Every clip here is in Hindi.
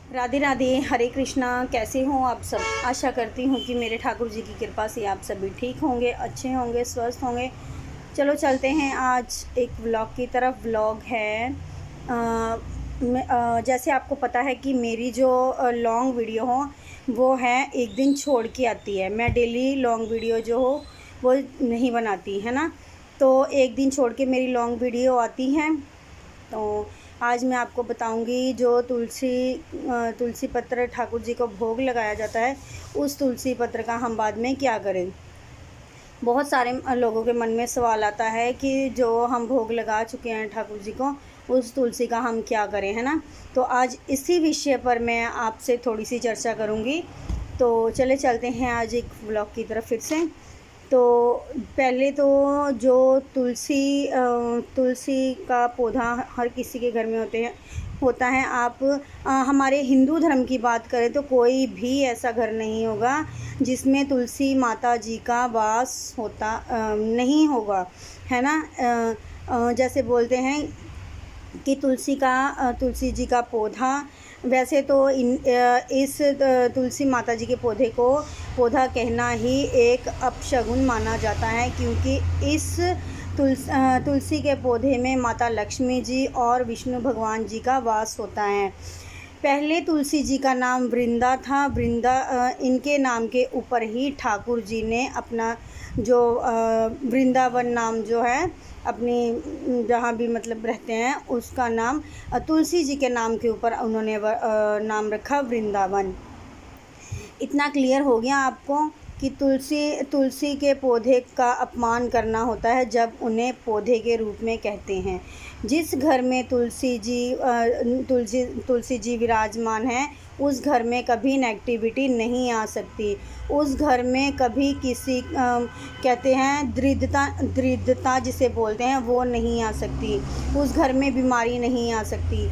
राधे राधे, हरे कृष्णा। कैसे हो आप सब? आशा करती हूँ कि मेरे ठाकुर जी की कृपा से आप सभी ठीक होंगे, अच्छे होंगे, स्वस्थ होंगे। चलो चलते हैं आज एक व्लॉग की तरफ। व्लॉग है जैसे आपको पता है कि मेरी जो लॉन्ग वीडियो हो वो है एक दिन छोड़ के आती है। मैं डेली लॉन्ग वीडियो जो हो वो नहीं बनाती, है ना। तो एक दिन छोड़ के मेरी लॉन्ग वीडियो आती है। तो आज मैं आपको बताऊंगी जो तुलसी पत्र ठाकुर जी को भोग लगाया जाता है, उस तुलसी पत्र का हम बाद में क्या करें। बहुत सारे लोगों के मन में सवाल आता है कि जो हम भोग लगा चुके हैं ठाकुर जी को, उस तुलसी का हम क्या करें, है ना। तो आज इसी विषय पर मैं आपसे थोड़ी सी चर्चा करूँगी। तो चले चलते हैं आज एक व्लॉग की तरफ फिर से। तो पहले तो जो तुलसी का पौधा हर किसी के घर में होता है। आप हमारे हिंदू धर्म की बात करें तो कोई भी ऐसा घर नहीं होगा जिसमें तुलसी माता जी का वास नहीं होगा, है ना। जैसे बोलते हैं कि तुलसी जी का पौधा, वैसे तो तुलसी माता जी के पौधा कहना ही एक अपशगुन माना जाता है, क्योंकि इस तुलसी के पौधे में माता लक्ष्मी जी और विष्णु भगवान जी का वास होता है। पहले तुलसी जी का नाम वृंदा था। इनके नाम के ऊपर ही ठाकुर जी ने अपना जो वृंदावन नाम जो है अपनी जहाँ भी मतलब रहते हैं उसका नाम तुलसी जी के नाम के ऊपर उन्होंने नाम रखा वृंदावन। इतना क्लियर हो गया आपको कि तुलसी के पौधे का अपमान करना होता है जब उन्हें पौधे के रूप में कहते हैं। जिस घर में तुलसी जी विराजमान है, उस घर में कभी नेगेटिविटी नहीं आ सकती। उस घर में कभी कहते हैं दृढ़ता जिसे बोलते हैं वो नहीं आ सकती। उस घर में बीमारी नहीं आ सकती।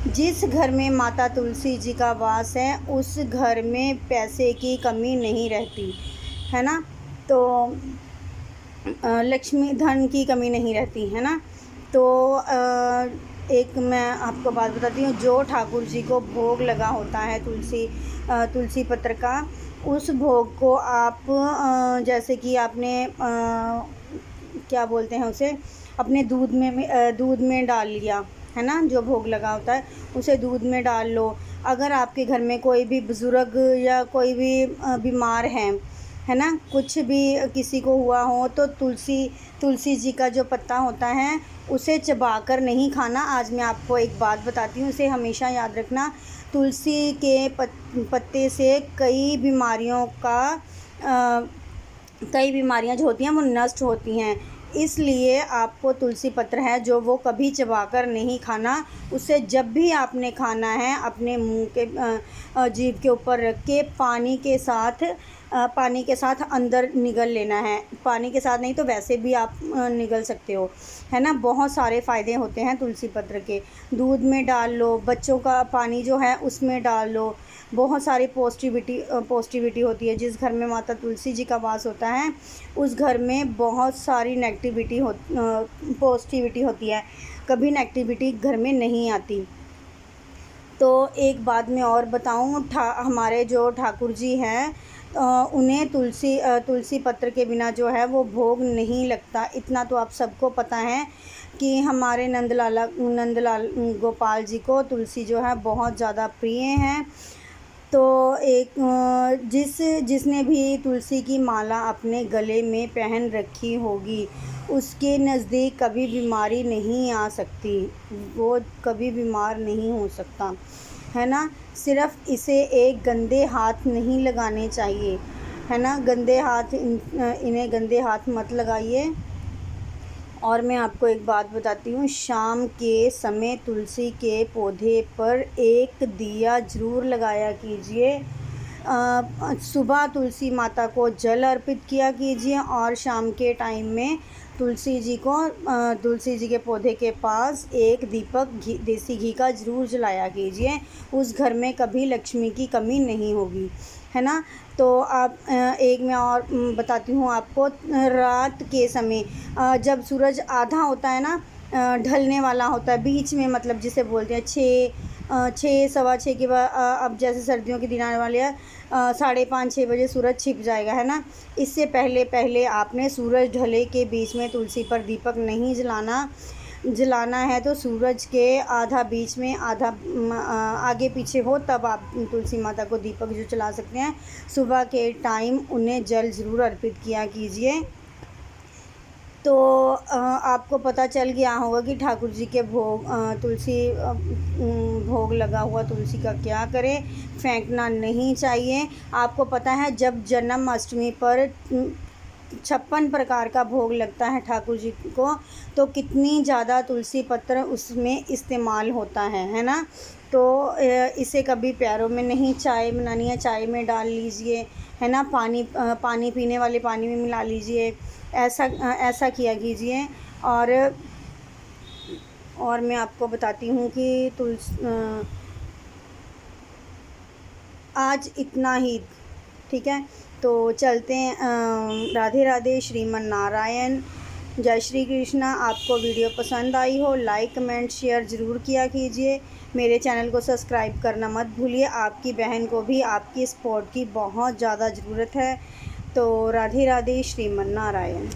जिस घर में माता तुलसी जी का वास है, उस घर में पैसे की कमी नहीं रहती, है ना। तो लक्ष्मी धन की कमी नहीं रहती, है ना। तो एक मैं आपको बात बताती हूँ। जो ठाकुर जी को भोग लगा होता है तुलसी पत्र का, उस भोग को आप जैसे कि आपने क्या बोलते हैं उसे, अपने दूध में डाल लिया, है ना। जो भोग लगा होता है उसे दूध में डाल लो। अगर आपके घर में कोई भी बुज़ुर्ग या कोई भी बीमार है ना, कुछ भी किसी को हुआ हो, तो तुलसी जी का जो पत्ता होता है उसे चबाकर नहीं खाना। आज मैं आपको एक बात बताती हूँ, इसे हमेशा याद रखना। तुलसी के पत्ते से कई बीमारियां जो होती हैं वो नष्ट होती हैं। इसलिए आपको तुलसी पत्र है जो वो कभी चबाकर नहीं खाना। उसे जब भी आपने खाना है अपने मुंह के जीभ के ऊपर रख के पानी के साथ अंदर निगल लेना है। पानी के साथ नहीं तो वैसे भी आप निगल सकते हो, है ना। बहुत सारे फ़ायदे होते हैं तुलसी पत्र के। दूध में डाल लो, बच्चों का पानी जो है उसमें डाल लो। बहुत सारी पॉजिटिविटी होती है। जिस घर में माता तुलसी जी का वास होता है, उस घर में बहुत सारी पॉजिटिविटी होती है। कभी नेगेटिविटी घर में नहीं आती। तो एक बात मैं और बताऊं, हमारे जो ठाकुर जी हैं उन्हें तुलसी पत्र के बिना जो है वो भोग नहीं लगता। इतना तो आप सबको पता है कि हमारे नंदलाल गोपाल जी को तुलसी जो है बहुत ज़्यादा प्रिय हैं। तो जिसने भी तुलसी की माला अपने गले में पहन रखी होगी, उसके नज़दीक कभी बीमारी नहीं आ सकती। वो कभी बीमार नहीं हो सकता, है ना। सिर्फ इसे एक गंदे हाथ नहीं लगाने चाहिए, है ना। इन्हें गंदे हाथ मत लगाइए। और मैं आपको एक बात बताती हूँ, शाम के समय तुलसी के पौधे पर एक दिया ज़रूर लगाया कीजिए। सुबह तुलसी माता को जल अर्पित किया कीजिए और शाम के टाइम में तुलसी जी के पौधे के पास एक दीपक देसी घी का ज़रूर जलाया कीजिए। उस घर में कभी लक्ष्मी की कमी नहीं होगी, है ना। तो आप एक मैं और बताती हूँ आपको। रात के समय जब सूरज आधा होता है ना, ढलने वाला होता है, बीच में मतलब जिसे बोलते हैं 6 सवा 6 के बाद अब जैसे सर्दियों के दिन आने वाले हैं, 5:30-6 बजे सूरज छिप जाएगा, है ना। इससे पहले पहले आपने सूरज ढले के बीच में तुलसी पर दीपक नहीं जलाना है। तो सूरज के आधा बीच में आधा आगे पीछे हो तब आप तुलसी माता को दीपक जो जला सकते हैं। सुबह के टाइम उन्हें जल ज़रूर अर्पित किया कीजिए। तो आपको पता चल गया होगा कि ठाकुर जी के भोग तुलसी भोग लगा हुआ तुलसी का क्या करें, फेंकना नहीं चाहिए। आपको पता है जब जन्माष्टमी पर 56 प्रकार का भोग लगता है ठाकुर जी को, तो कितनी ज़्यादा तुलसी पत्र उसमें इस्तेमाल होता है ना। तो इसे कभी पैरों में नहीं, चाय बनानी है चाय में डाल लीजिए, है ना। पानी पीने वाले पानी में मिला लीजिए, ऐसा किया कीजिए। और मैं आपको बताती हूँ कि आज इतना ही, ठीक है। तो चलते हैं। राधे राधे, श्रीमन नारायण, जय श्री कृष्णा। आपको वीडियो पसंद आई हो, लाइक कमेंट शेयर ज़रूर किया कीजिए। मेरे चैनल को सब्सक्राइब करना मत भूलिए। आपकी बहन को भी आपकी सपोर्ट की बहुत ज़्यादा ज़रूरत है। तो राधे राधे, श्रीमन नारायण।